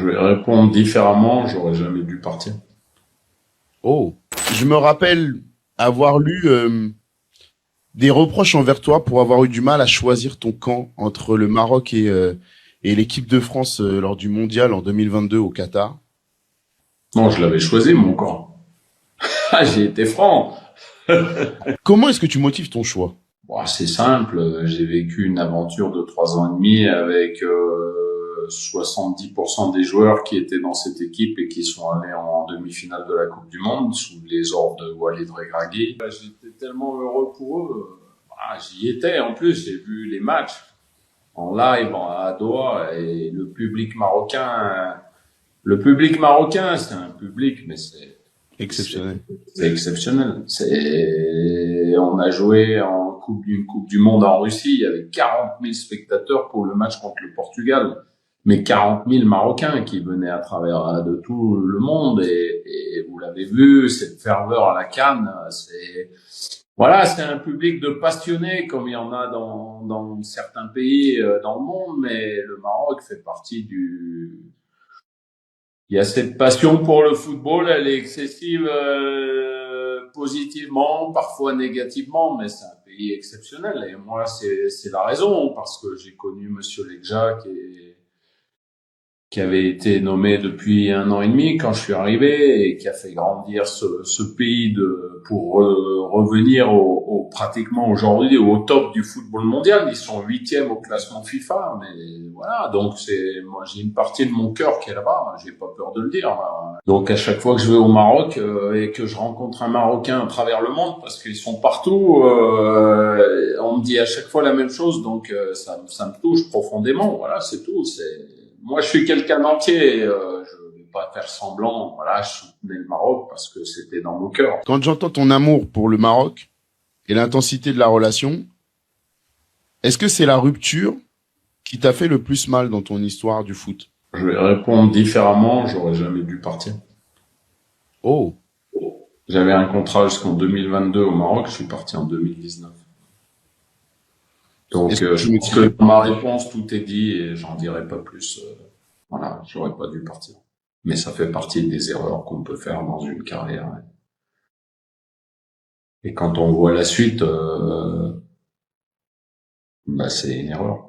Je vais répondre différemment, j'aurais jamais dû partir. Oh. Je me rappelle avoir lu des reproches envers toi pour avoir eu du mal à choisir ton camp entre le Maroc et l'équipe de France lors du mondial en 2022 au Qatar. Non, je l'avais choisi, mon camp. Ah, j'ai été franc. Comment est-ce que tu motives ton choix? Bon, c'est simple, j'ai vécu une aventure de 3 ans et demi avec 70% des joueurs qui étaient dans cette équipe et qui sont allés en demi-finale de la Coupe du Monde sous les ordres de Walid Regragui. J'étais tellement heureux pour eux. J'y étais en plus, j'ai vu les matchs en live à Doha et le public marocain, c'est un public, mais c'est Exceptionnel. c'est exceptionnel. On a joué une Coupe du Monde en Russie. Il y avait 40 000 spectateurs pour le match contre le Portugal. Mais 40 000 Marocains qui venaient à travers de tout le monde et vous l'avez vu, cette ferveur à la CAN, c'est un public de passionnés comme il y en a dans certains pays dans le monde, mais le Maroc fait partie il y a cette passion pour le football, elle est excessive positivement, parfois négativement, mais c'est un pays exceptionnel. Et moi, c'est la raison, parce que j'ai connu Monsieur Legja qui avait été nommé depuis 1 an et demi quand je suis arrivé et qui a fait grandir ce pays pour revenir pratiquement aujourd'hui au top du football mondial. Ils sont 8e au classement FIFA, mais voilà. Donc moi j'ai une partie de mon cœur qui est là-bas. J'ai pas peur de le dire. Donc à chaque fois que je vais au Maroc et que je rencontre un Marocain à travers le monde, parce qu'ils sont partout, on me dit à chaque fois la même chose. Donc ça me touche profondément. Voilà, c'est tout. Moi, je suis quelqu'un d'entier. Je vais pas faire semblant. Voilà, je soutenais le Maroc parce que c'était dans mon cœur. Quand j'entends ton amour pour le Maroc et l'intensité de la relation, est-ce que c'est la rupture qui t'a fait le plus mal dans ton histoire du foot? Je vais répondre différemment. J'aurais jamais dû partir. Oh. J'avais un contrat jusqu'en 2022 au Maroc. Je suis parti en 2019. Donc, Est-ce que tu je pense que dans ma réponse, tout est dit et j'en dirai pas plus. Voilà, j'aurais pas dû partir. Mais ça fait partie des erreurs qu'on peut faire dans une carrière. Et quand on voit la suite, c'est une erreur.